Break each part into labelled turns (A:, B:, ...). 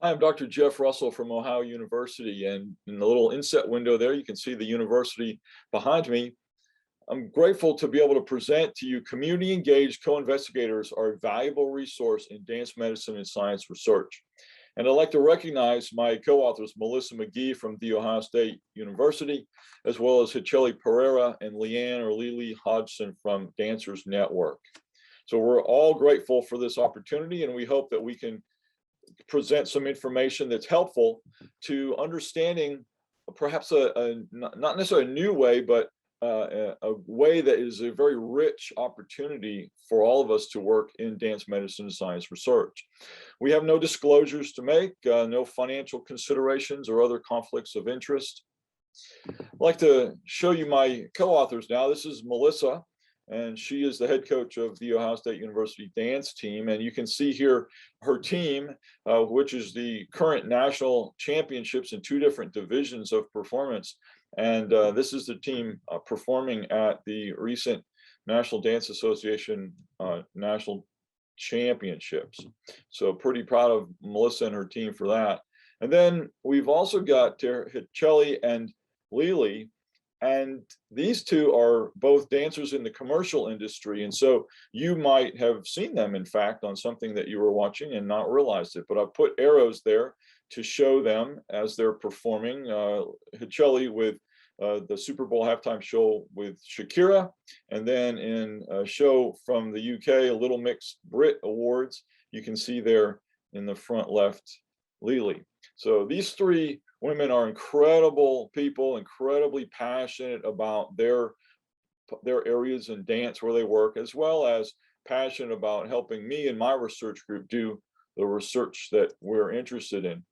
A: I'm Dr. Jeff Russell from Ohio University, and in the little inset window there, you can see the university behind me. I'm grateful to be able to present to you community engaged co-investigators are a valuable resource in dance medicine and science research. And I'd like to recognize my co-authors, Melissa McGee from The Ohio State University, as well as Hicheli Pereira and Leanne or Lily Hodgson from Dancers Network. So we're all grateful for this opportunity, and we hope that we can present some information that's helpful to understanding perhaps not necessarily a new way, but a way that is a very rich opportunity for all of us to work in dance medicine and science research. We have no disclosures to make, no financial considerations or other conflicts of interest. I'd like to show you my co-authors now. This is Melissa, and she is the head coach of the Ohio State University dance team. And you can see here her team, which is the current national championships in 2 different divisions of performance. And this is the team performing at the recent National Dance Association National Championships. So pretty proud of Melissa and her team for that. And then we've also got Hicheli and Lily. And these 2 are both dancers in the commercial industry. And so you might have seen them, in fact, on something that you were watching and not realized it. But I put arrows there to show them as they're performing. Hicheli with the Super Bowl halftime show with Shakira. And then in a show from the UK, Little Mix Brit Awards, you can see there in the front left, Lily. So these 3 women are incredible people, incredibly passionate about their areas in dance where they work, as well as passionate about helping me and my research group do the research that we're interested in.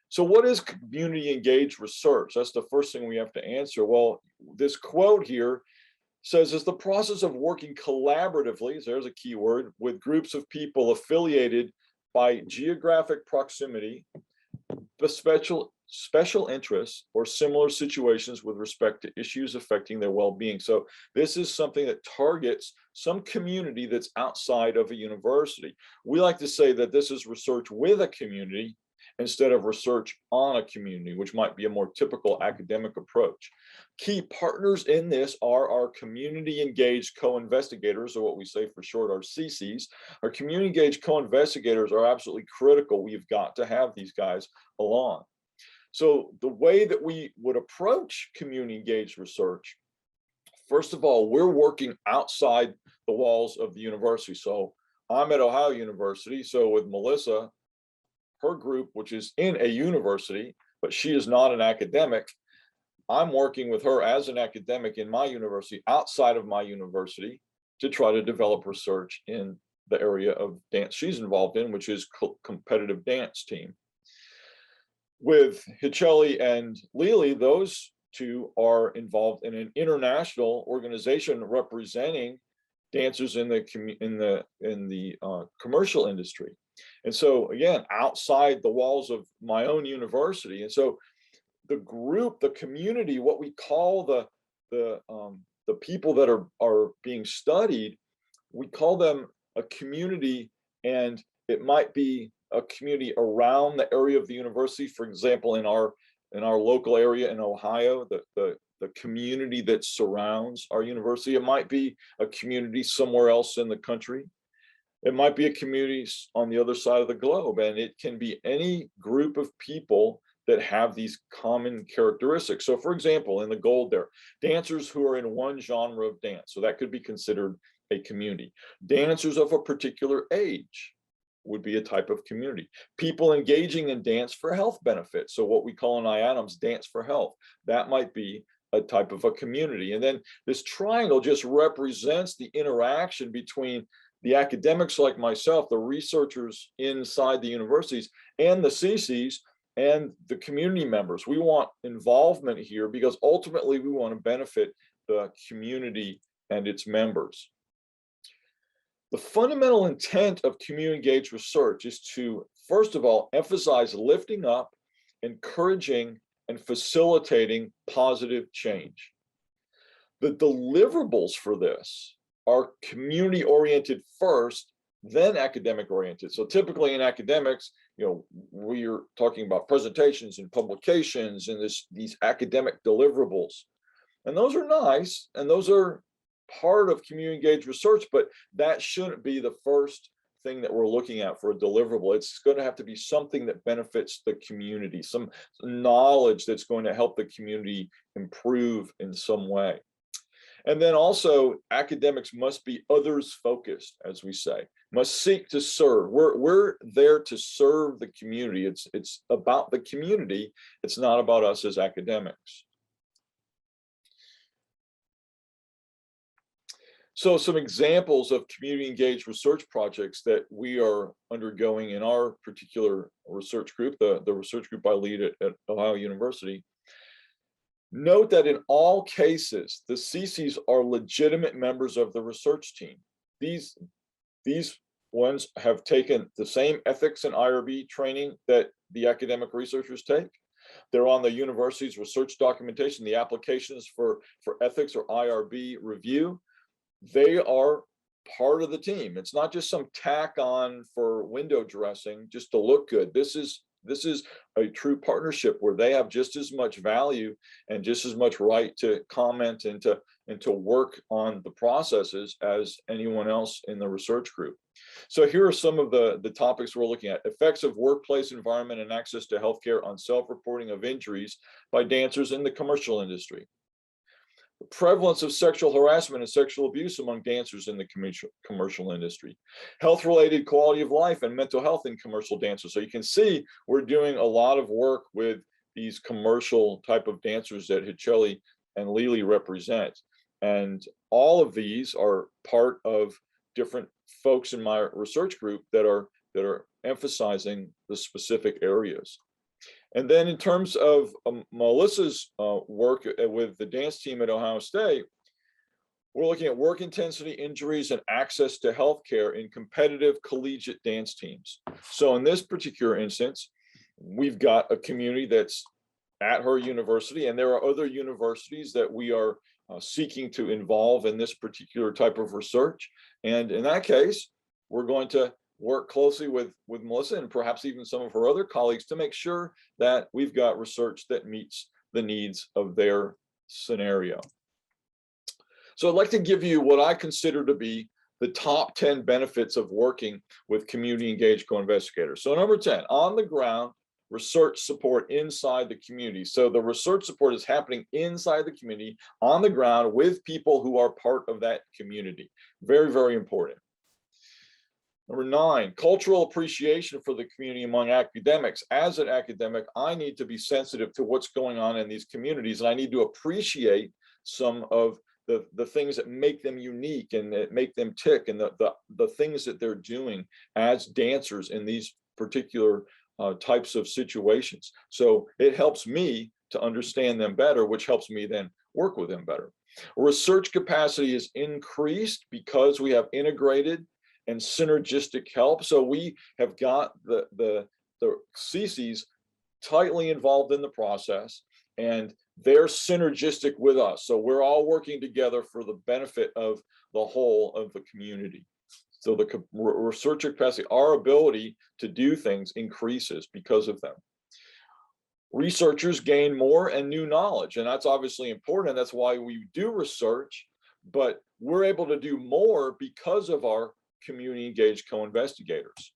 A: So what is community engaged research? That's the first thing we have to answer. Well, this quote here says, it's the process of working collaboratively, so there's a key word, with groups of people affiliated by geographic proximity, but special interests or similar situations with respect to issues affecting their well-being. So this is something that targets some community that's outside of a university. We like to say that this is research with a community instead of research on a community, which might be a more typical academic approach. Key partners in this are our community engaged co-investigators, or what we say for short, our CCs. Our community engaged co-investigators are absolutely critical. We've got to have these guys along. So the way that we would approach community engaged research, first of all, we're working outside the walls of the university. So I'm at Ohio University. So with Melissa, her group, which is in a university, but she is not an academic, I'm working with her as an academic in my university, outside of my university, to try to develop research in the area of dance she's involved in, which is competitive dance team. With Hicheli and Lily, those 2 are involved in an international organization representing dancers in the commercial industry. And so again, outside the walls of my own university. And so the group, the community, what we call the people that are being studied, we call them a community, and it might be a community around the area of the university. For example, in our local area in Ohio, the community that surrounds our university. It might be a community somewhere else in the country. It might be a community on the other side of the globe, and it can be any group of people that have these common characteristics. So for example, in the gold there, dancers who are in one genre of dance. So that could be considered a community. Dancers of a particular age would be a type of community. People engaging in dance for health benefits. So what we call in FIADMS, dance for health. That might be a type of a community. And then this triangle just represents the interaction between the academics like myself, the researchers inside the universities, and the CCs, and the community members. We want involvement here because ultimately we want to benefit the community and its members. The fundamental intent of community engaged research is to, first of all, emphasize lifting up, encouraging, and facilitating positive change. The deliverables for this are community-oriented first, then academic oriented. So typically in academics, we're talking about presentations and publications and these academic deliverables. And those are nice, and those are part of community engaged research, but that shouldn't be the first thing that we're looking at for a deliverable. It's going to have to be something that benefits the community, some knowledge that's going to help the community improve in some way. And then also academics must be others focused, as we say, must seek to serve. We're there to serve the community. It's about the community. It's not about us as academics. So some examples of community engaged research projects that we are undergoing in our particular research group, the research group I lead at Ohio University. Note that in all cases, the CCs are legitimate members of the research team. These ones have taken the same ethics and IRB training that the academic researchers take. They're on the university's research documentation, the applications for ethics or IRB review. They are part of the team. It's not just some tack on for window dressing just to look good. This is a true partnership where they have just as much value and just as much right to comment and to work on the processes as anyone else in the research group. So here are some of the topics we're looking at. Effects of workplace environment and access to healthcare on self-reporting of injuries by dancers in the commercial industry. The prevalence of sexual harassment and sexual abuse among dancers in the commercial industry. Health-related quality of life and mental health in commercial dancers. So you can see we're doing a lot of work with these commercial type of dancers that Hichelli and Lili represent. And all of these are part of different folks in my research group that are emphasizing the specific areas. And then in terms of Melissa's work with the dance team at Ohio State, we're looking at work intensity, injuries, and access to healthcare in competitive collegiate dance teams. So in this particular instance, we've got a community that's at her university, and there are other universities that we are seeking to involve in this particular type of research. And in that case, we're going to work closely with Melissa and perhaps even some of her other colleagues to make sure that we've got research that meets the needs of their scenario. So I'd like to give you what I consider to be the top 10 benefits of working with community engaged co-investigators. So number 10, on the ground research support inside the community. So the research support is happening inside the community on the ground with people who are part of that community. Very, very important. Number 9, cultural appreciation for the community among academics. As an academic, I need to be sensitive to what's going on in these communities, and I need to appreciate some of the things that make them unique and that make them tick, and the things that they're doing as dancers in these particular types of situations. So it helps me to understand them better, which helps me then work with them better. Research capacity is increased because we have integrated and synergistic help. So we have got the CCs tightly involved in the process, and they're synergistic with us. So we're all working together for the benefit of the whole of the community. So the research capacity, our ability to do things increases because of them. Researchers gain more and new knowledge, and that's obviously important. That's why we do research, but we're able to do more because of our community engaged co-investigators.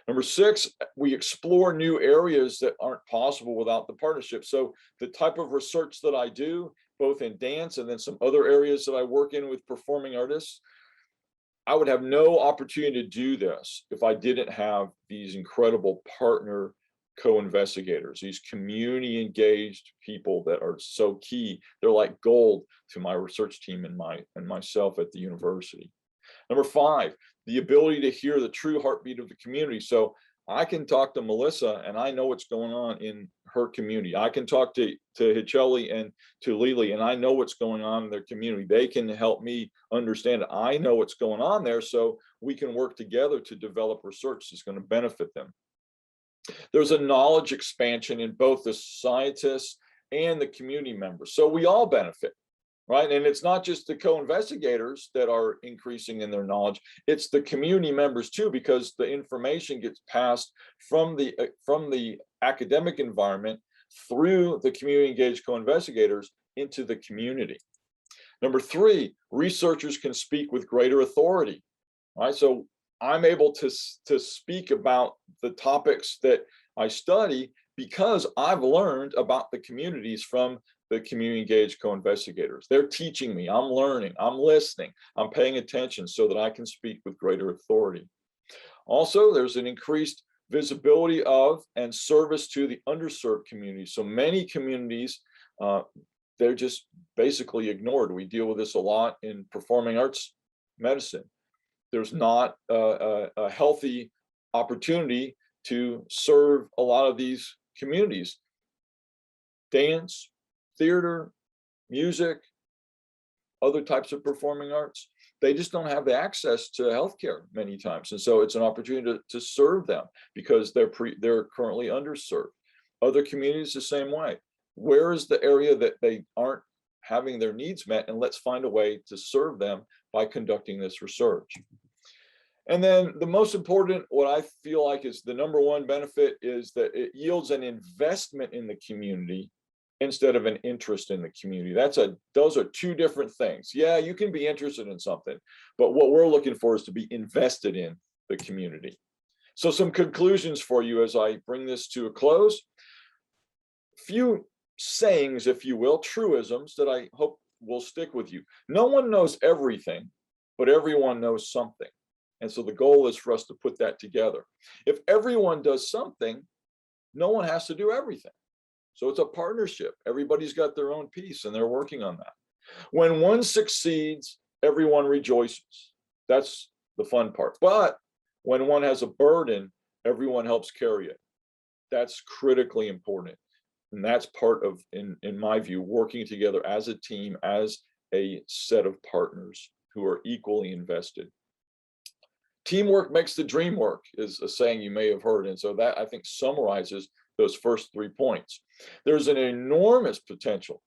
A: Number 6, we explore new areas that aren't possible without the partnership. So the type of research that I do, both in dance and then some other areas that I work in with performing artists, I would have no opportunity to do this if I didn't have these incredible partner co-investigators, these community engaged people that are so key. They're like gold to my research team and myself at the university. Number 5, the ability to hear the true heartbeat of the community. So I can talk to Melissa and I know what's going on in her community. I can talk to Hichelli and to Lili and I know what's going on in their community. They can help me understand it. I know what's going on there, so we can work together to develop research that's going to benefit them. There's a knowledge expansion in both the scientists and the community members. So we all benefit. right? And it's not just the co-investigators that are increasing in their knowledge, it's the community members too, because the information gets passed from the academic environment through the community engaged co-investigators into the community. Number three, researchers can speak with greater authority, right? So I'm able to speak about the topics that I study because I've learned about the communities from the community engaged co-investigators. They're teaching me, I'm learning, I'm listening, I'm paying attention so that I can speak with greater authority. Also, there's an increased visibility of and service to the underserved community. So many communities, they're just basically ignored. We deal with this a lot in performing arts medicine. There's not a healthy opportunity to serve a lot of these communities. Dance, theater, music, other types of performing arts, they just don't have the access to healthcare many times. And so it's an opportunity to serve them because they're currently underserved. Other communities the same way. Where is the area that they aren't having their needs met, and let's find a way to serve them by conducting this research. And then the most important, what I feel like is the number one benefit, is that it yields an investment in the community instead of an interest in the community. Those are two different things. Yeah, you can be interested in something, but what we're looking for is to be invested in the community. So some conclusions for you as I bring this to a close. Few sayings, if you will, truisms that I hope will stick with you. No one knows everything, but everyone knows something. And so the goal is for us to put that together. If everyone does something, no one has to do everything. So it's a partnership. Everybody's got their own piece and they're working on that. When one succeeds, everyone rejoices. That's the fun part. But when one has a burden, everyone helps carry it. That's critically important. And that's part of, in my view, working together as a team, as a set of partners who are equally invested. Teamwork makes the dream work is a saying you may have heard. And so that, I think, summarizes those first 3 points. There's an enormous potential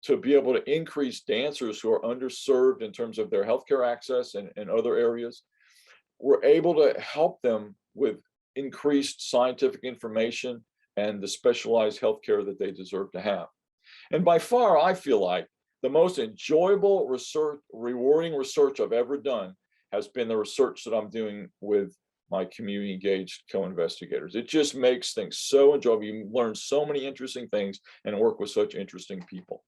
A: to be able to increase dancers who are underserved in terms of their healthcare access and other areas. We're able to help them with increased scientific information and the specialized healthcare that they deserve to have. And by far, I feel like the most enjoyable research, rewarding research I've ever done has been the research that I'm doing with my community engaged co-investigators. It just makes things so enjoyable. You learn so many interesting things and work with such interesting people.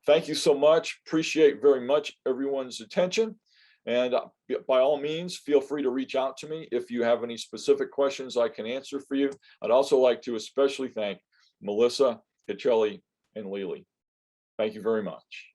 A: Thank you so much. Appreciate very much everyone's attention. And by all means, feel free to reach out to me if you have any specific questions I can answer for you. I'd also like to especially thank Melissa, Hichelli, and Lily. Thank you very much.